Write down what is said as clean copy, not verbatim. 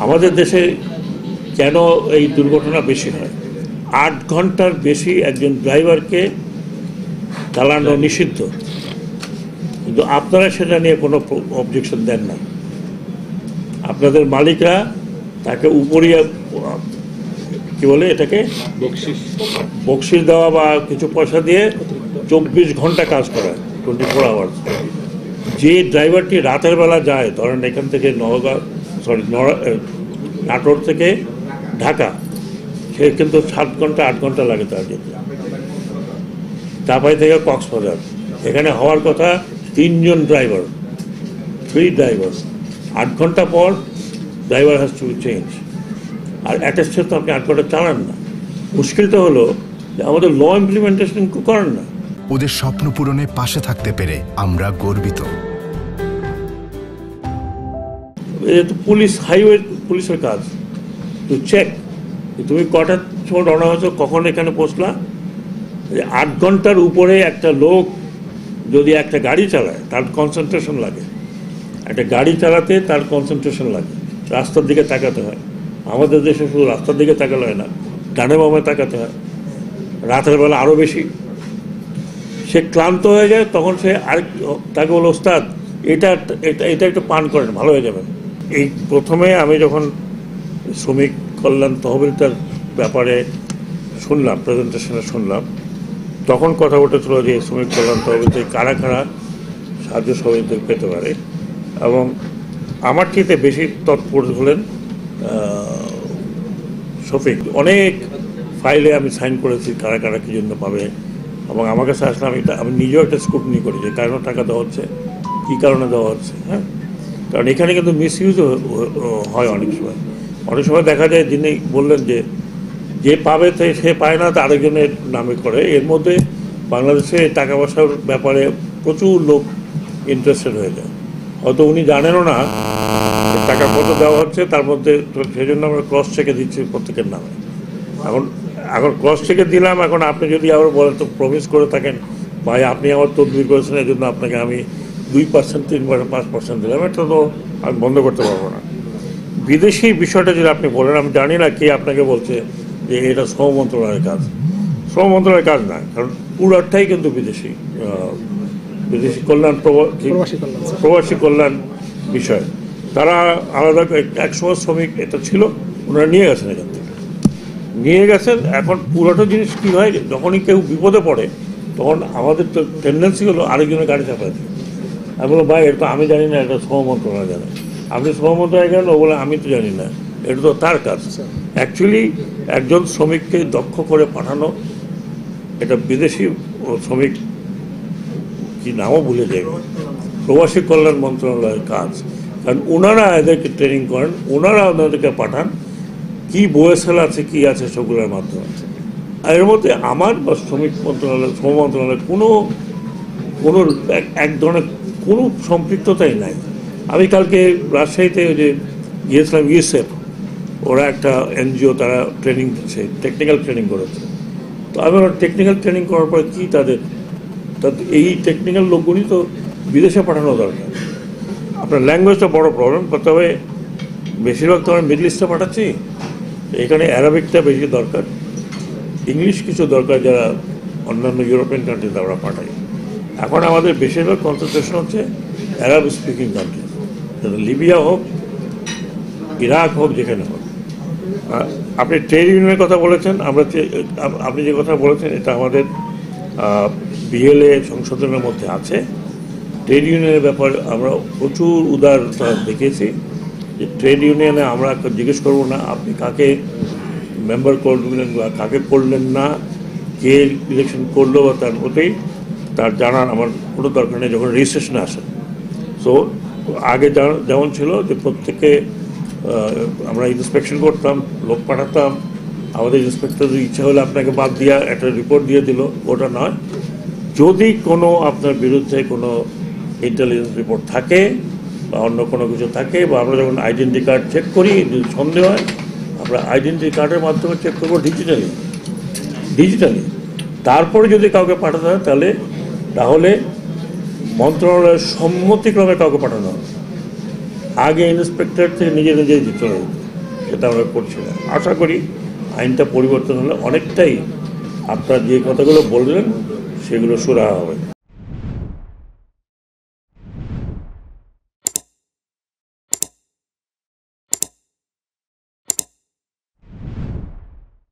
আমাদের দেশে কেন এই দুর্ঘটনা বেশি হয়? 8 ঘন্টার বেশি একজন ড্রাইভারকে চালানো নিষিদ্ধ, কিন্তু আপনারা সেটা নিয়ে কোনো অবজেকশন দেন না। আপনাদের মালিকরা তাকে উপরিয়া কি বলে এটাকে বকশিস দেওয়া বা কিছু পয়সা দিয়ে 24 ঘন্টা কাজ করায়, 24 আওয়ার্স। যে ড্রাইভারটি রাতের বেলা যায়, ধরেন এখান থেকে নাটোর থেকে ঢাকা, সে কিন্তু 7 ঘন্টা 8 ঘন্টা লাগে তার যেতে। চাপাই থেকে কক্সবাজার, এখানে হওয়ার কথা 3 জন ড্রাইভার, 3 ড্রাইভার। 8 ঘন্টা পর ড্রাইভার হ্যাজ টু চেঞ্জ। আর অ্যাটেস্টেড তো আপনি 8 ঘন্টা চালান না। মুশকিলটা হলো যে আমাদের ল ইমপ্লিমেন্টেশন করেন না। ওদের স্বপ্ন পূরণে পাশে থাকতে পেরে আমরা গর্বিত। পুলিশ, হাইওয়ে পুলিশের কাজ টু চেক তুমি কটার সময় রওনা হয়েছো, কখন এখানে পৌঁছলা। 8 ঘন্টার উপরে একটা লোক যদি একটা গাড়ি চালায়, তার কনসেন্ট্রেশন লাগে। একটা গাড়ি চালাতে তার কনসেন্ট্রেশন লাগে, রাস্তার দিকে তাকাতে হয়। আমাদের দেশে শুধু রাস্তার দিকে তাকালে হয় না, ডানে বামে তাকাতে হয়, রাতের বেলা আরও বেশি। সে ক্লান্ত হয়ে যায়, তখন সে তাকে বলো, ওস্তাদ এটা একটু পান করেন, ভালো হয়ে যাবেন। এই প্রথমে আমি যখন শ্রমিক কল্যাণ তহবিলটার ব্যাপারে শুনলাম, প্রেজেন্টেশনে শুনলাম, তখন কথা উঠেছিল যে শ্রমিক কল্যাণ তহবিলতে কারা কারা সাহায্য সহযোগিতা পেতে পারে। এবং আমার চেয়ে বেশি তৎপর হলেন শফিক। অনেক ফাইলে আমি সাইন করেছি কারা কারা কী জন্য পাবে, এবং আমার কাছে আসলে আমি নিজেও একটা স্ক্রুটনি করি যে কেন টাকা দেওয়া হচ্ছে, কী কারণে দেওয়া হচ্ছে। হ্যাঁ, কারণ এখানে কিন্তু মিসইউজও হয় অনেক সময়। অনেক সময় দেখা যায় যিনি বললেন যে পাবে সে পায় না, তা আরেকজনের নামে করে। এর মধ্যে বাংলাদেশে টাকা পয়সার ব্যাপারে প্রচুর লোক ইন্টারেস্টেড হয়ে যায়। হয়তো উনি জানেনও না টাকা কত দেওয়া হচ্ছে, তার মধ্যে সেই জন্য আমরা ক্রস চেকে দিচ্ছি প্রত্যেকের নামে। এখন ক্রস চেকে দিলাম, এখন আপনি যদি আবার বলেন তো প্রমিস করে থাকেন, ভাই আপনি আমার তদবির করেছেন, এই জন্য আপনাকে আমি 2%, 3%, 5% দিলাম, এটা তো আমি বন্ধ করতে পারবো না। বিদেশি বিষয়টা যদি আপনি বলেন, আমি জানি না কে আপনাকে বলছে যে এটা শ্রম মন্ত্রণালয়ের কাজ। শ্রম মন্ত্রণালয়ের কাজ না, কারণ পুরাটাই কিন্তু বিদেশি কল্যাণ, প্রবাসী কল্যাণ বিষয়। তারা আলাদা একসময় শ্রমিক এটা ছিল, ওনারা নিয়ে গেছেন, এখান থেকে নিয়ে গেছেন। এখন পুরোটা জিনিস কী হয়, যখনই কেউ বিপদে পড়ে তখন আমাদের তো টেন্ডেন্সি হলো আরেকজনের গাড়ি চাপায় দিই। আমি বললাম, ভাই এটা তো আমি জানি না, এটা শ্রম মন্ত্রণালয় জানে। আপনি শ্রম মন্ত্রণালয় গেলেন, ও বলে আমি তো জানি না, এটা তো তার কাজ। অ্যাকচুয়ালি একজন শ্রমিককে দক্ষ করে পাঠানো, এটা বিদেশি শ্রমিক, কি নামও ভুলে যায়, প্রবাসী কল্যাণ মন্ত্রণালয়ের কাজ। কারণ ওনারা এদেরকে ট্রেনিং করেন, ওনারা ওনাদেরকে পাঠান কী বয়সেল আছে, কী আছে, সেগুলোর মাধ্যমে। আর এর মধ্যে আমার বা শ্রমিক মন্ত্রণালয়, শ্রম মন্ত্রণালয়ের কোনো এক ধরনের কোনো সম্পৃক্ততাই নাই। আমি কালকে রাজশাহীতে যে গিয়েছিলাম, ইউএসএফ, ওরা একটা এনজিও, তারা ট্রেনিং দিচ্ছে, টেকনিক্যাল ট্রেনিং করেছে। তো আমি ওরা টেকনিক্যাল ট্রেনিং করার পরে কী তাদের এই টেকনিক্যাল লোকগুলি তো বিদেশে পাঠানো দরকার। আপনার ল্যাঙ্গুয়েজটা বড় প্রবলেম, তবে বেশিরভাগ তো আমরা মিডল ইস্টে পাঠাচ্ছি, এখানে অ্যারাবিকটা বেশি দরকার, ইংলিশ কিছু দরকার, যারা অন্যান্য ইউরোপিয়ান কান্ট্রিতে আমরা পাঠাই। এখন আমাদের বেশিরভাগ কনসেন্ট্রেশন হচ্ছে অ্যারাব স্পিকিং কান্ট্রি, লিবিয়া হোক, ইরাক হোক, যেখানে হোক। আপনি ট্রেড ইউনিয়নের কথা বলেছেন, আপনি যে কথা বলেছেন এটা আমাদের বিএলএ সংশোধনের মধ্যে আছে। ট্রেড ইউনিয়নের ব্যাপারে আমরা প্রচুর উদারতা দেখেছি যে ট্রেড ইউনিয়নে আমরা জিজ্ঞেস করবো না আপনি কাকে মেম্বার করলেন বা কাকে করলেন না, কে ইলেকশন করলো বা তার প্রতি তার জানার আমার কোনো দরকার নেই যখন রেজিস্ট্রেশনে আসেন। সো আগে যেমন ছিল যে প্রত্যেকে আমরা ইন্সপেকশন করতাম, লোক পাঠাতাম, আমাদের ইন্সপেক্টর ইচ্ছা হলে আপনাকে বাদ দিয়া একটা রিপোর্ট দিয়ে দিল, ওটা নয়। যদি কোনো আপনার বিরুদ্ধে কোনো ইন্টেলিজেন্স রিপোর্ট থাকে বা অন্য কোনো কিছু থাকে, বা আমরা যখন আইডেন্টি কার্ড চেক করি, যদি সন্দেহ হয় আমরা আইডেন্টি কার্ডের মাধ্যমে চেক করবো ডিজিটালি। তারপরে যদি কাউকে পাঠাতে হয় তাহলে মন্ত্রণালয়ের সম্মতিক্রমে কাউকে পাঠানো হবে। আগে ইন্সপেক্টর থেকে নিজে দিতে হবে। সেটা আমরা করছি না। আশা করি আইনটা পরিবর্তন হলে অনেকটাই আপনারা যে কথাগুলো বললেন সেগুলো সুরাহা হবে।